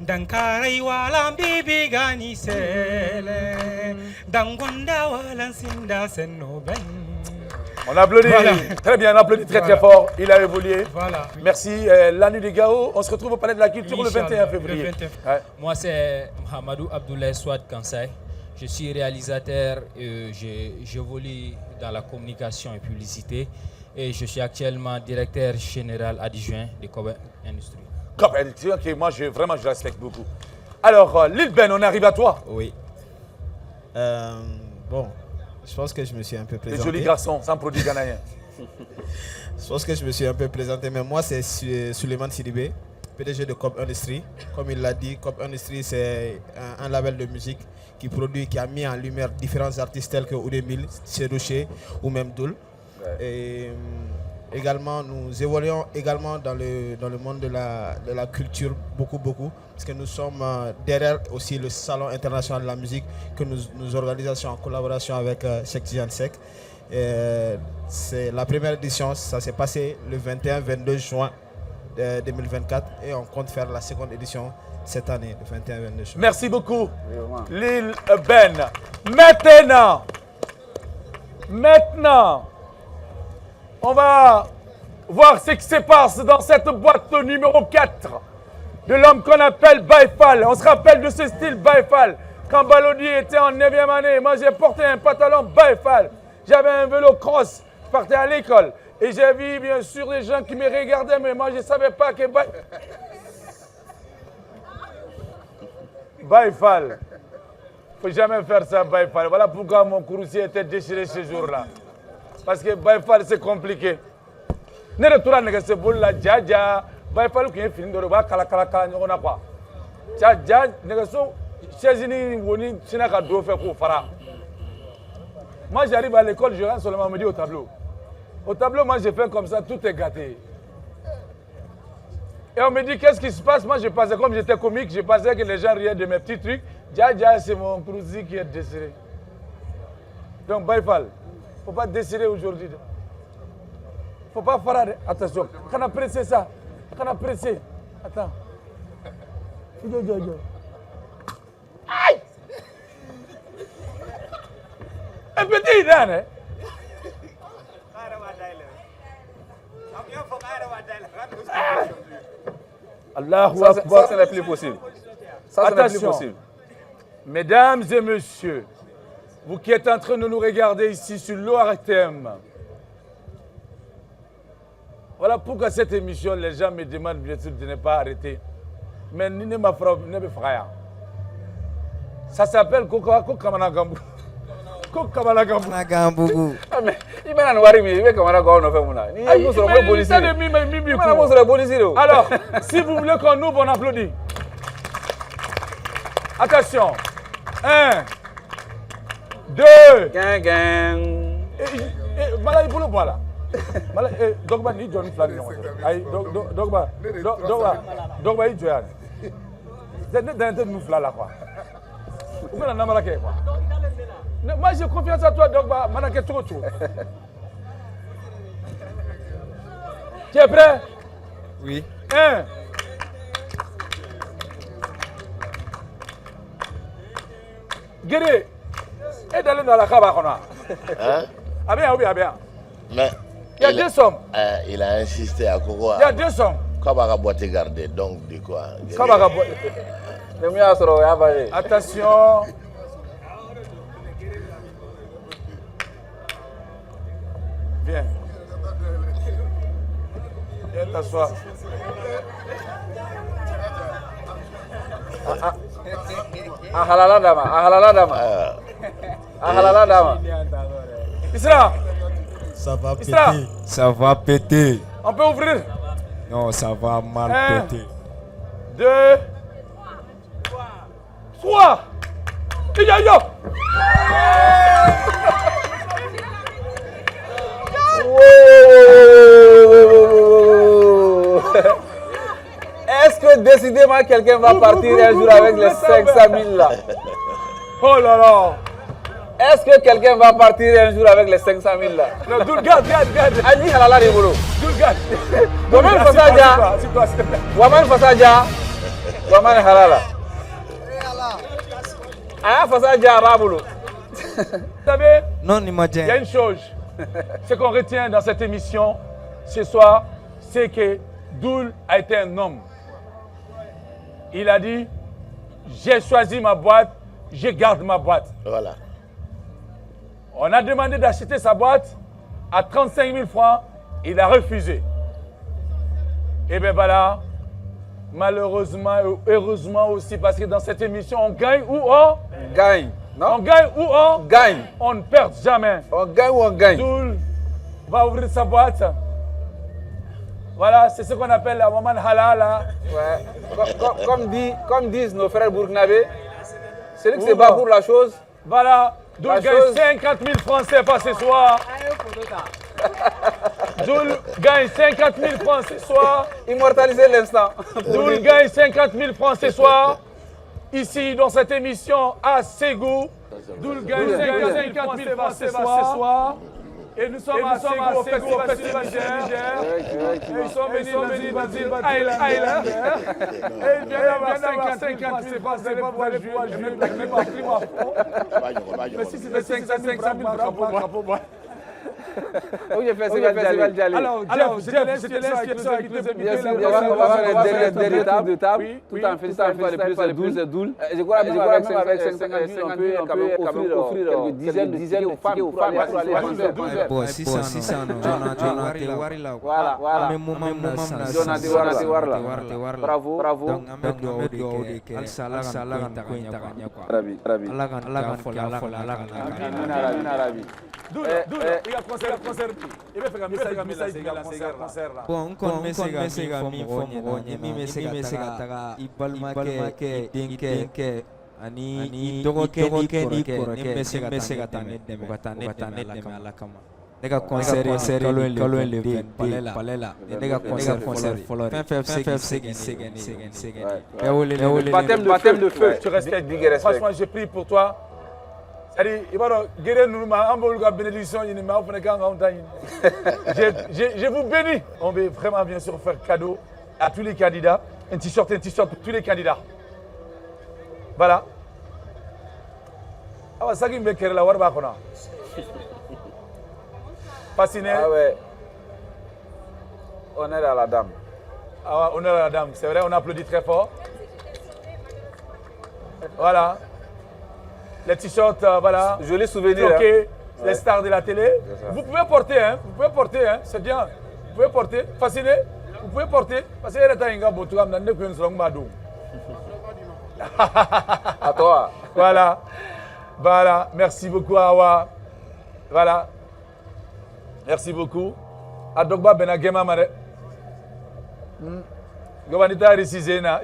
Dankarai walam bibi gani sele. Dangonda walan sinda senoben. On applaudit. Voilà. Très bien, on applaudit très fort. Il a évolué. Voilà. Merci. La nuit des Gao, on se retrouve au Palais de la Culture le 21 février. Ouais. Moi, c'est Mohamedou Abdoulaye Swad Kansai. Je suis réalisateur et j'évolue dans la communication et publicité. Et je suis actuellement directeur général adjoint de Cob Industries. Cob Industries, ok, moi je respecte beaucoup. Alors, Lil Ben, on arrive à toi. Oui. Bon, je pense que je me suis un peu présenté. Les jolis garçons, sans produit ghanéen. Je pense que je me suis un peu présenté, mais moi c'est Souleymane Sidibé, PDG de Cob Industries. Comme il l'a dit, Cob Industries c'est un label de musique qui produit, qui a mis en lumière différents artistes tels que Oudemil, Sédouché ou même Doul. Ouais. Et également, nous évoluons également dans le monde de la culture beaucoup, parce que nous sommes derrière aussi le Salon international de la musique que nous organisons en collaboration avec Cheikh Tidiane Seck. C'est la première édition, ça s'est passé le 21-22 juin 2024 et on compte faire la seconde édition cette année, le 21-22 juin. Merci beaucoup, Lil Ben. Maintenant, on va voir ce qui se passe dans cette boîte numéro 4 de l'homme qu'on appelle Baïfal. On se rappelle de ce style Baïfal. Quand Balodi était en 9e année, moi j'ai porté un pantalon Baïfal. J'avais un vélo cross, je partais à l'école. Et j'ai vu bien sûr des gens qui me regardaient, mais moi je ne savais pas que Baïfal. Il ne faut jamais faire ça, Baïfal. Voilà pourquoi mon coursier était déchiré ce jour-là. Parce que Baïfal, c'est compliqué. Ne retourne pas ce boule là, Dja. Baïfal qui est fini de revoir kala, on a quoi. Dja, négation, Chazini, Woni, Sinaka, Dofé, Fara. Moi, j'arrive à l'école, je rentre seulement me dit au tableau. Au tableau, moi, j'ai fait comme ça, tout est gâté. Et on me dit, qu'est-ce qui se passe? Moi, je pensais, comme j'étais comique, je pensais que les gens riaient de mes petits trucs. Dja, c'est mon cruzi qui est déchiré. Donc, Baïfal. Il ne faut pas décider aujourd'hui. Il ne faut pas faire. Attention. Quand on a pressé ça. Quand on a pressé. Attends. Aïe! Un petit idée, hein? Allahu Akbar. Ça, ce n'est plus possible. Ça, ce n'est plus possible. Mesdames et messieurs, vous qui êtes en train de nous regarder ici sur l'ORTM, voilà pourquoi cette émission, les gens me demandent bien sûr de ne pas arrêter. Mais ça s'appelle Kokamanagambu. Kokamanagambu. Mais il m'a dit que alors, si vous voulez qu'on ouvre, on applaudit. Attention. 1, 2. Gang. Malay boulot voilà. Malay dogba ni John Flan non. Ay dogba il joyan. Dans nous fla là quoi. Ou bien na malake quoi. Moi j'ai confiance à toi dogba manake toto. Tu es prêt? Oui. 1. Guéré. Et d'aller dans la cabane. Hein? Ah bien, oui, ah bien. Mais il y a deux sommes. Il a insisté à Koko. Il y a deux sommes. Kabaka boîte gardée, donc du quoi? Kabaka boîte. Attention. Viens. Viens t'asseoir. Ahalala dama. Isra. Ça va péter. Isra. Ça va péter. On peut ouvrir? Non, ça va mal péter. 2, 3. Yo. Est-ce que décidément quelqu'un va partir un jour avec les 500 000 là? Oh là là. Est-ce que quelqu'un va partir un jour avec les 500 000 là? Non, garde. Ali halala de boulot. Garde. Waman Fasaja. Waman halala. Ah, faut ça dire Raboulou. Vous savez, Non, il y a une chose. Ce qu'on retient dans cette émission ce soir, c'est que Doul a été un homme. Il a dit, j'ai choisi ma boîte, je garde ma boîte. Voilà. On a demandé d'acheter sa boîte à 35 000 francs. Il a refusé. Et bien voilà, malheureusement et heureusement aussi, parce que dans cette émission, on gagne ou on Gagne. Non? On gagne ou on Gagne. On ne perd jamais. On gagne ou on gagne? Doul va ouvrir sa boîte. Voilà, c'est ce qu'on appelle la Waman Halala. Ouais. Comme disent nos frères burkinabés, celui qui se bat pour la chose. Voilà, Doul gagne 50 000 francs CFA ce soir. Doul gagne 50 000 francs ce soir. Immortaliser l'instant. Doul gagne 50 000 francs ce soir. Ici, dans cette émission à Ségou. Doul gagne 50 000 francs ce soir. Et nous sommes à Ségou au Festival Niger. Ils sont venus dans Basile Island. Et ils viennent avoir 50 000 francs CFA pour aller jouer. Même pas pris ma fond. Mais si c'était 500 000 francs, Oui, le festival Djali. Alors, je te laisse avec les invités. Bien sûr, on va faire dernier tour de table, tout en félicitant les plus de Doul. Je crois même avec 50 000, on peut quand même offrir quelques dizaines de tickets aux femmes pour aller à 12h. Bon, si ça, Voilà. Bravo. Bon, on me se ga min fɔ mɔgɔ ɲɛ min bɛ se ka taga i balimakɛ denkɛ ani i dɔgɔkɛ ni kɔrɔkɛ ni bɛ se ka taa ne dɛmɛ ka taa ne dɛmɛ Ala kama. Ne ka concert kalo in le 22 palais la ne ka concert fɔlɔ fɛn fɛn bɛ se k'i sɛgɛn bɛɛ wele Baptême de feu. Tu respectes. Franchement, je prie pour toi. C'est-à-dire, il va guérir nous, on bénédiction, je vous bénis. On veut vraiment bien sûr faire cadeau à tous les candidats. Un t-shirt pour tous les candidats. Voilà. Ah, ça qui me fait la warba kona. Fasciné. Ah ouais. Honneur à la dame. Ah, honneur à la dame. C'est vrai, on applaudit très fort. Voilà. Les t-shirts, voilà. Joli souvenir. Ok, les stars de la télé. Vous pouvez porter, c'est bien. Vous pouvez porter, fasciné. Vous pouvez porter. Parce que à toi. Voilà. Merci beaucoup, Awa. Voilà. Merci beaucoup. Adogba Benagema Mare. Govanita Risizena.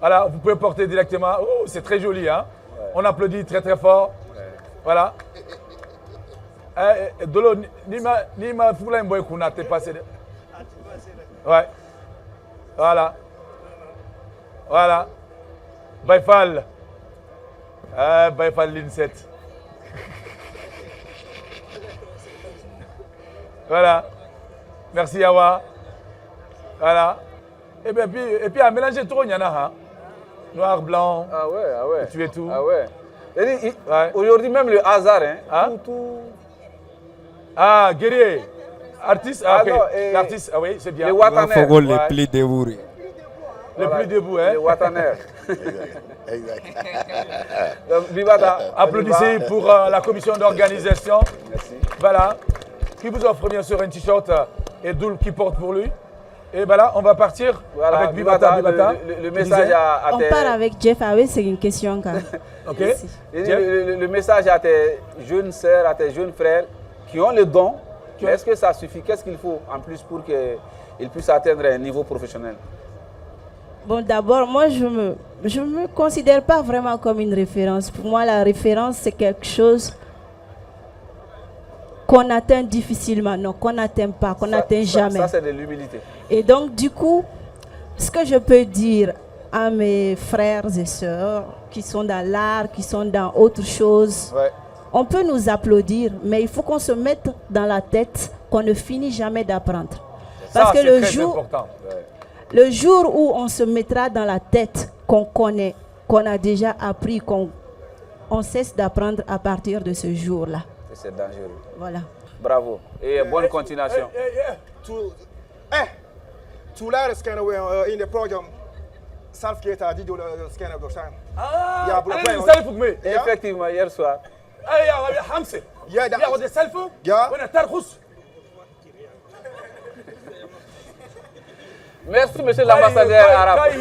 Voilà, vous pouvez porter directement. Oh, c'est très joli, hein? Ouais. On applaudit très très fort. Ouais. Voilà. Dolo, Nima Foula Mboy Kuna, t'es passé. Ouais. Voilà. Baifal. Baifal Linset. Voilà. Merci, Yawa. Voilà. Et puis à mélanger trop, il y en a, hein? Noir, blanc. Ah ouais. Tu es tout. Ah ouais. Aujourd'hui, même le hasard, hein? Tout. Ah, guerrier. Artiste, ah, ok. L'artiste, ah oui, c'est bien. Le Wataner. Il faut les plus debout. Les plus debout, hein? Le Wataner. Exact. Applaudissez pour la commission d'organisation. Merci. Voilà. Qui vous offre bien sûr un t-shirt et Doul qui porte pour lui. Et voilà, on va partir avec Bibata. Le message à tes... On part avec Jeff. Ah oui, c'est une question. Ok. Le message à tes jeunes sœurs, à tes jeunes frères qui ont le don. Est-ce que ça suffit? Qu'est-ce qu'il faut en plus pour qu'ils puissent atteindre un niveau professionnel? Bon, d'abord, moi, je me considère pas vraiment comme une référence. Pour moi, la référence, c'est quelque chose qu'on atteint difficilement, non, qu'on n'atteint pas, qu'on n'atteint jamais. Ça, c'est de l'humilité. Et donc, du coup, ce que je peux dire à mes frères et sœurs qui sont dans l'art, qui sont dans autre chose, on peut nous applaudir, mais il faut qu'on se mette dans la tête qu'on ne finit jamais d'apprendre. Parce que le jour... Le jour où on se mettra dans la tête qu'on connaît, qu'on a déjà appris, qu'on cesse d'apprendre à partir de ce jour-là. C'est dangereux. Voilà. Bravo. Et bonne continuation. To learn scanner in the program, self-care did the scanner of the time. Effectivement, hier soir. Merci, monsieur l'ambassadeur arabe.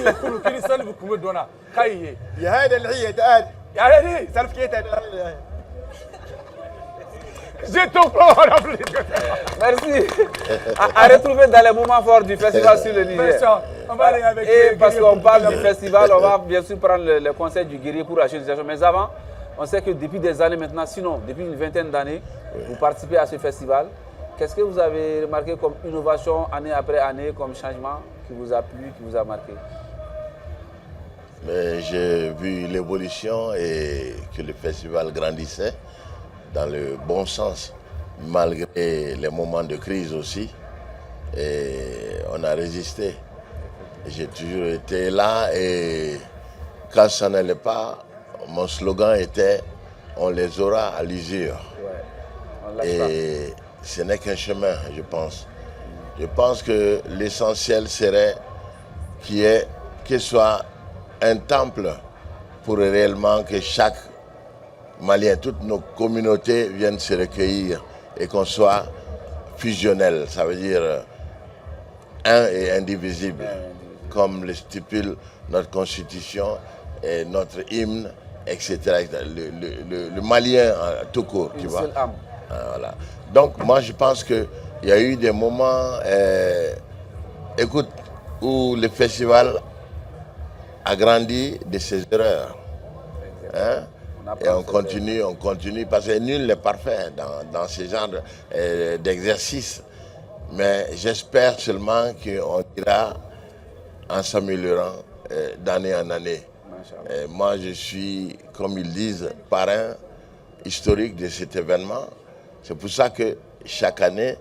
Merci. À retrouver dans les moments forts du festival sur le Niger. Et parce qu'on parle du festival, on va bien sûr prendre le conseil du guerrier pour acheter des choses. Mais avant, on sait que depuis des années maintenant, sinon depuis une vingtaine d'années, vous participez à ce festival. Qu'est-ce que vous avez remarqué comme innovation année après année, comme changement qui vous a plu, qui vous a marqué? J'ai vu l'évolution et que le festival grandissait dans le bon sens, malgré les moments de crise aussi. Et on a résisté. J'ai toujours été là et quand ça n'allait pas, mon slogan était « On les aura à l'usure ». Et ce n'est qu'un chemin, je pense. Je pense que l'essentiel serait qu'il soit un temple pour réellement que chaque Malien, toutes nos communautés viennent se recueillir et qu'on soit fusionnel, ça veut dire un et indivisible, comme le stipule notre constitution et notre hymne, etc. Le Malien tout court, tu vois. Voilà. Donc moi je pense qu'il y a eu des moments, écoute, où le festival a grandi de ses erreurs. Hein? Et on continue, parce que nul n'est parfait dans ce genre d'exercice. Mais j'espère seulement qu'on ira en s'améliorant d'année en année. Moi, je suis, comme ils disent, parrain historique de cet événement. C'est pour ça que chaque année,